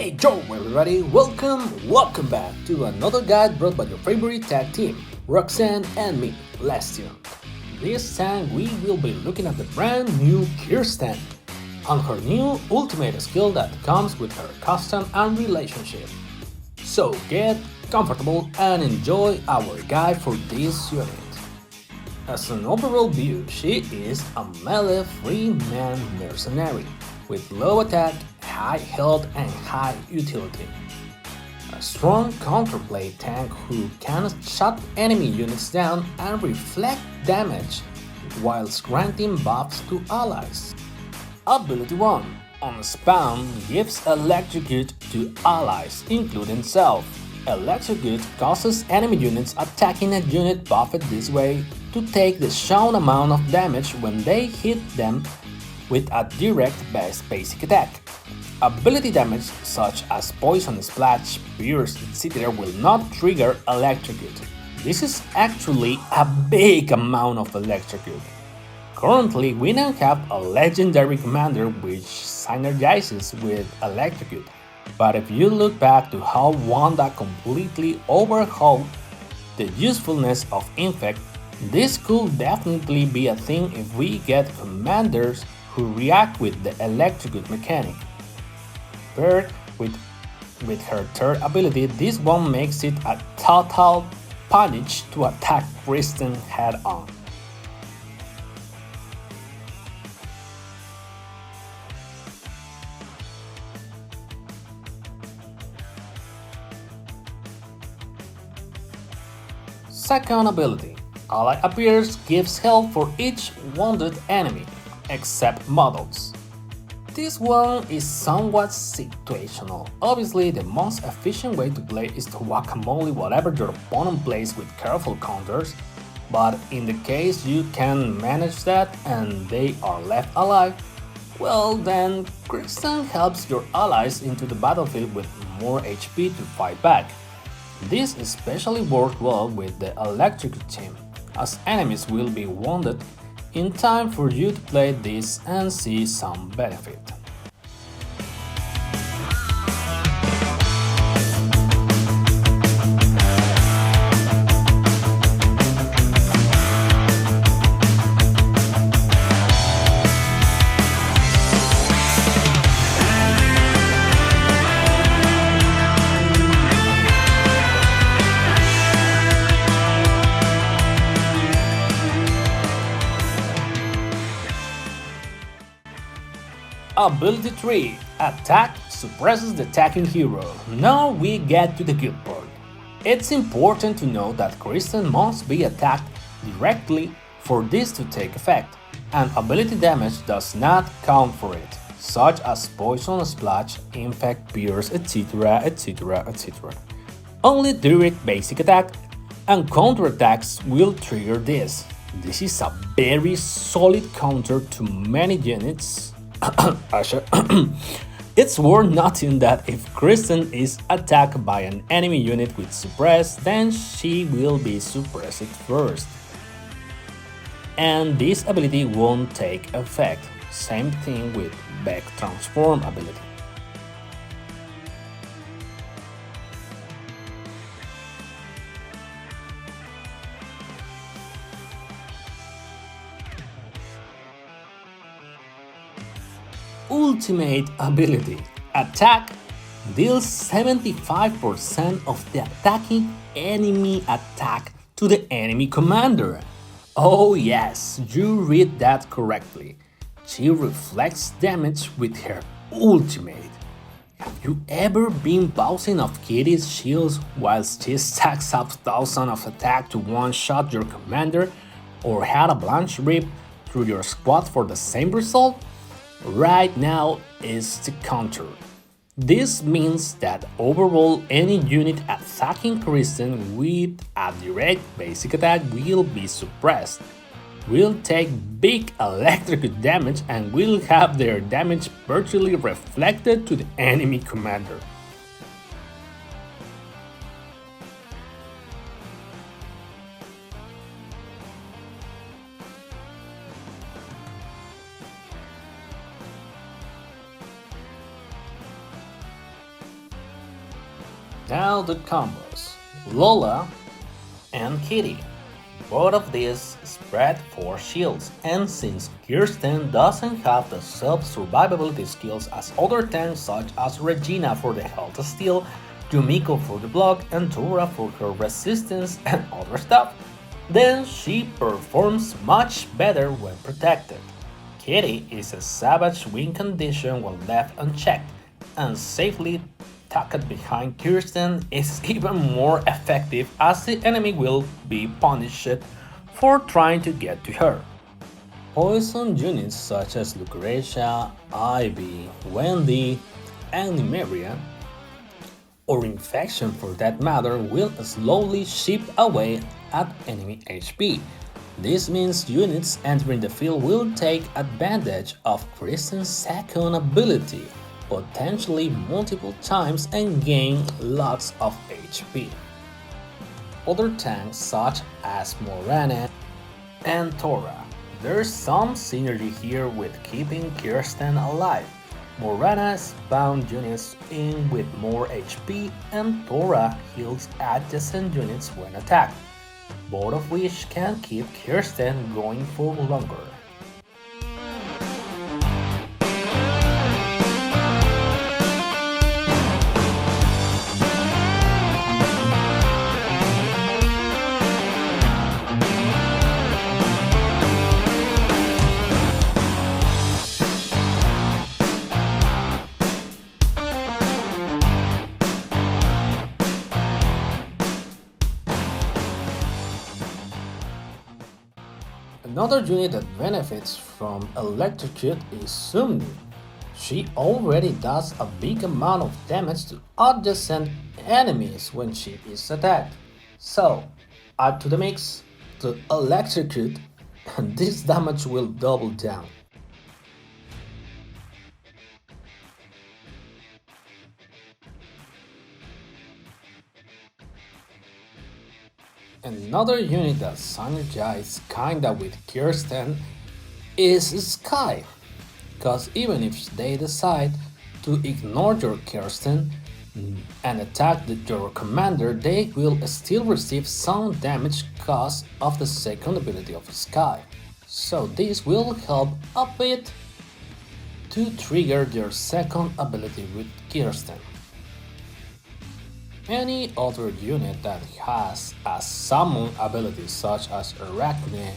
Hey yo everybody, welcome back to another guide brought by your favorite tag team, Roxanne and me, Lestion. This time we will be looking at the brand new Kirsten and her new ultimate skill that comes with her custom and relationship. So get comfortable and enjoy our guide for this unit. As an overall view, she is a melee free-man mercenary with low attack, high health and high utility. A strong counterplay tank who can shut enemy units down and reflect damage whilst granting buffs to allies. Ability 1 on spawn gives electrocute to allies, including self. Electrocute causes enemy units attacking a unit buffed this way to take the shown amount of damage when they hit them with a direct basic attack. Ability damage such as poison splash, pierce, etc. will not trigger electrocute. This is actually a big amount of electrocute. Currently, we now have a legendary commander which synergizes with electrocute, but if you look back to how Wanda completely overhauled the usefulness of Infect, this could definitely be a thing if we get commanders who react with the electrocute mechanic. Paired with her third ability, this one makes it a total punish to attack Kristen head on. Second ability, Ally appears gives health for each wounded enemy, except models. This one is somewhat situational. Obviously, the most efficient way to play is to guacamole whatever your opponent plays with careful counters, but in the case you can manage that and they are left alive, well then Kristen helps your allies into the battlefield with more HP to fight back. This especially works well with the electrocute team, as enemies will be wounded in time for you to play this and see some benefit. Ability 3. Attack suppresses the attacking hero. Now we get to the good part. It's important to know that Kristen must be attacked directly for this to take effect, and ability damage does not count for it, such as poison splash, infect, pierce, etc. etc. etc. Only direct basic attack and counterattacks will trigger this. This is a very solid counter to many units. It's worth noting that if Kristen is attacked by an enemy unit with suppress, then she will be suppressed first, and this ability won't take effect. Same thing with Beck Transform ability. Ultimate ability. Attack deals 75% of the attacking enemy attack to the enemy commander. Oh yes, you read that correctly. She reflects damage with her ultimate. Have you ever been bouncing off Kitty's shields whilst she stacks up thousands of attack to one-shot your commander, or had a blanche rip through your squad for the same result? Right now is the counter. This means that overall any unit attacking Kristen with a direct basic attack will be suppressed, will take big electric damage and will have their damage virtually reflected to the enemy commander. Now the combos. Lola and Kitty. Both of these spread 4 shields, and since Kirsten doesn't have the self-survivability skills as other tanks such as Regina for the health steal, Yumiko for the block, and Tora for her resistance and other stuff, then she performs much better when protected. Kitty is a savage win condition when left unchecked, and safely tucked behind Kirsten is even more effective as the enemy will be punished for trying to get to her. Poison units such as Lucretia, Ivy, Wendy, and Nimeria, or infection for that matter, will slowly chip away at enemy HP. This means units entering the field will take advantage of Kristen's second ability, potentially multiple times, and gain lots of HP. Other tanks such as Morana and Tora. There's some synergy here with keeping Kirsten alive. Morana spawns units in with more HP, and Tora heals adjacent units when attacked, both of which can keep Kirsten going for longer. Another unit that benefits from electrocute is Sumni. She already does a big amount of damage to adjacent enemies when she is attacked. So, add to the mix the electrocute and this damage will double down. Another unit that synergizes kinda with Kirsten is Sky, cause even if they decide to ignore your Kirsten and attack your commander, they will still receive some damage cause of the second ability of Sky. So this will help a bit to trigger their second ability with Kirsten. Any other unit that has a summon ability such as Arachne,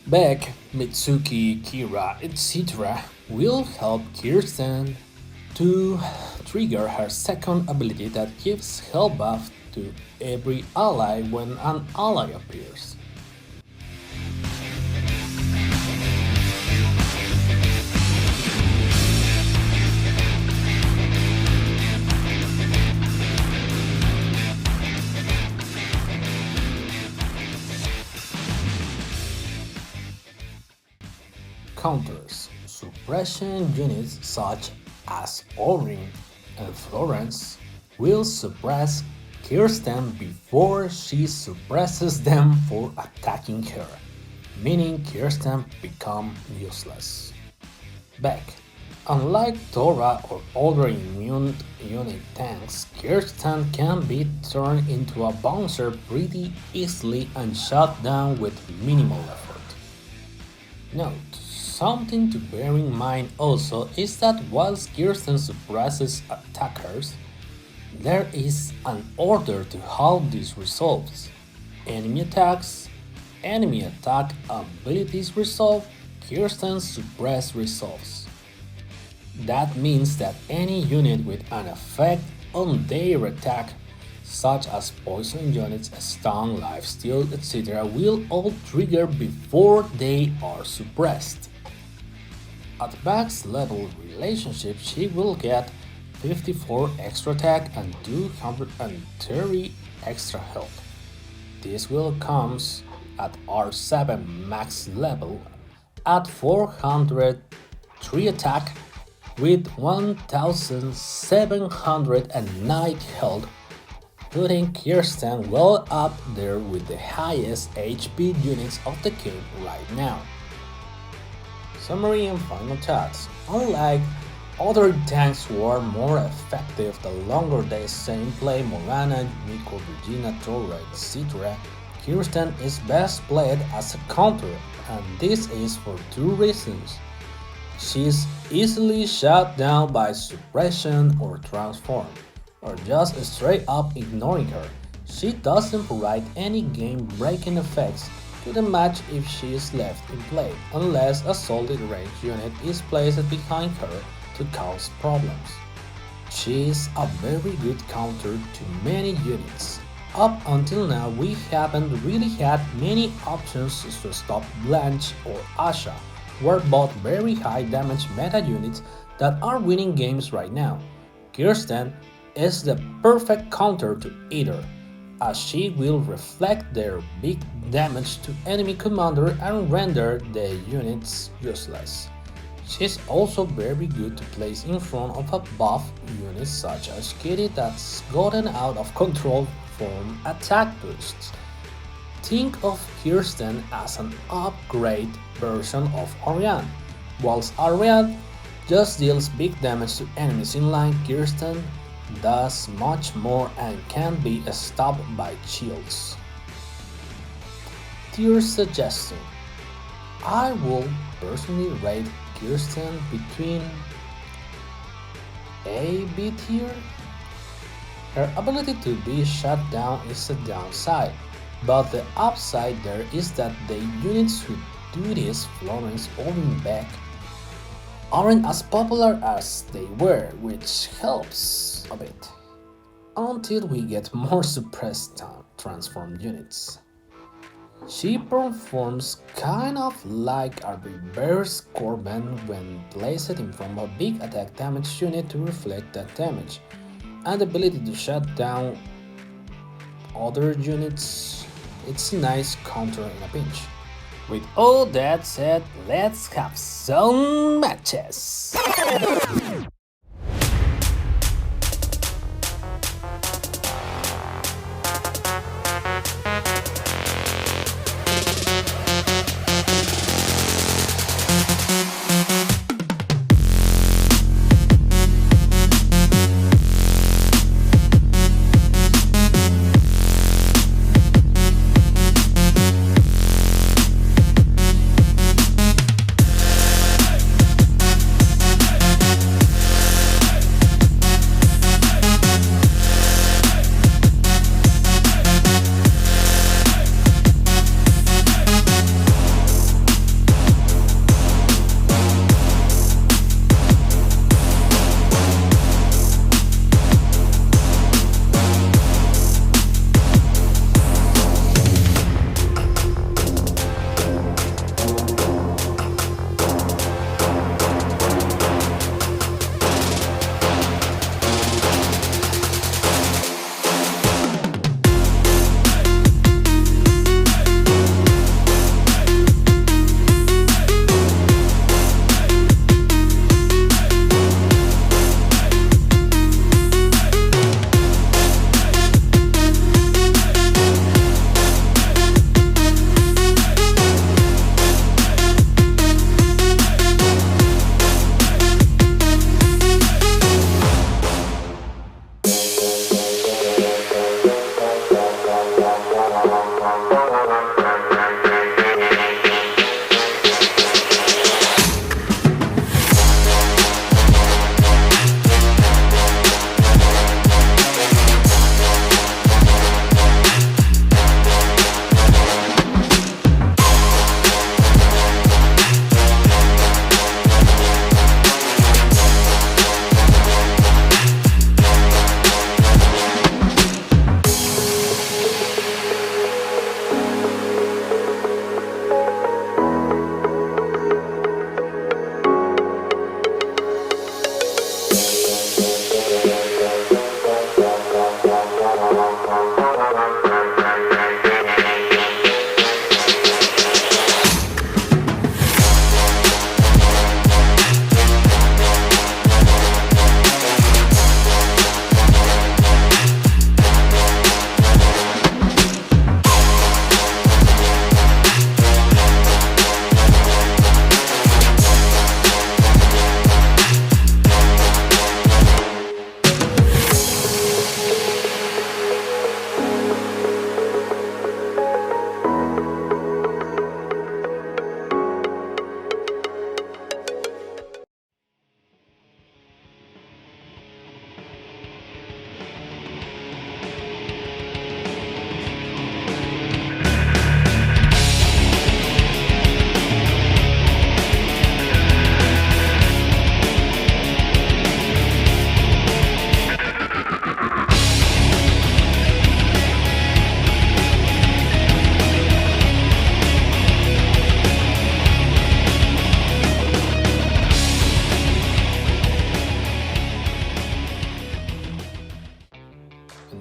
Beck, Mitsuki, Kira, etc. will help Kirsten to trigger her second ability that gives health buff to every ally when an ally appears. Counters. Suppression units such as Orin and Florence will suppress Kirsten before she suppresses them for attacking her, meaning Kirsten become useless. Beck. Unlike Tora or other immune unit tanks, Kirsten can be turned into a bouncer pretty easily and shot down with minimal effort. Note, something to bear in mind also is that whilst Kirsten suppresses attackers, there is an order to how this resolves. Enemy attacks, enemy attack abilities resolve, Kirsten suppress resolves. That means that any unit with an effect on their attack, such as poison units, stun, lifesteal, etc., will all trigger before they are suppressed. At max level relationship, she will get 54 extra attack and 230 extra health. This will comes at R7 max level at 403 attack with 1709 health, putting Kirsten well up there with the highest HP units of the game right now. Summary and final thoughts. Unlike Other tanks were more effective the longer they stay in play. Morgana, Nico, Regina, Torre, etc. Kirsten is best played as a counter, and this is for two reasons. She's easily shut down by suppression or transform, or just straight up ignoring her. She doesn't provide any game breaking effects to the match if she is left in play, unless a solid range unit is placed behind her to cause problems. She is a very good counter to many units. Up until now, we haven't really had many options to stop Blanche or Asha, were both very high damage meta units that are winning games right now. Kirsten is the perfect counter to either, as she will reflect their big damage to enemy commander and render the units useless. She's also very good to place in front of a buff unit such as Kitty that's gotten out of control from attack boosts. Think of Kirsten as an upgrade version of Orianne. Whilst Orianne just deals big damage to enemies in line, Kirsten does much more and can be stopped by shields. Tier suggestion: I will personally rate Kirsten between A B tier. Her ability to be shut down is a downside, but the upside there is that the units who do this, Florence or Beck, aren't as popular as they were, which helps a bit. Until we get more suppressed transformed units. She performs kind of like a reverse Corbin when placed in front of a big attack damage unit to reflect that damage, and the ability to shut down other units. It's a nice counter in a pinch. With all that said, let's have some matches.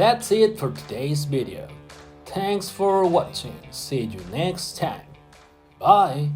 that's it for today's video. Thanks for watching. See you next time. Bye!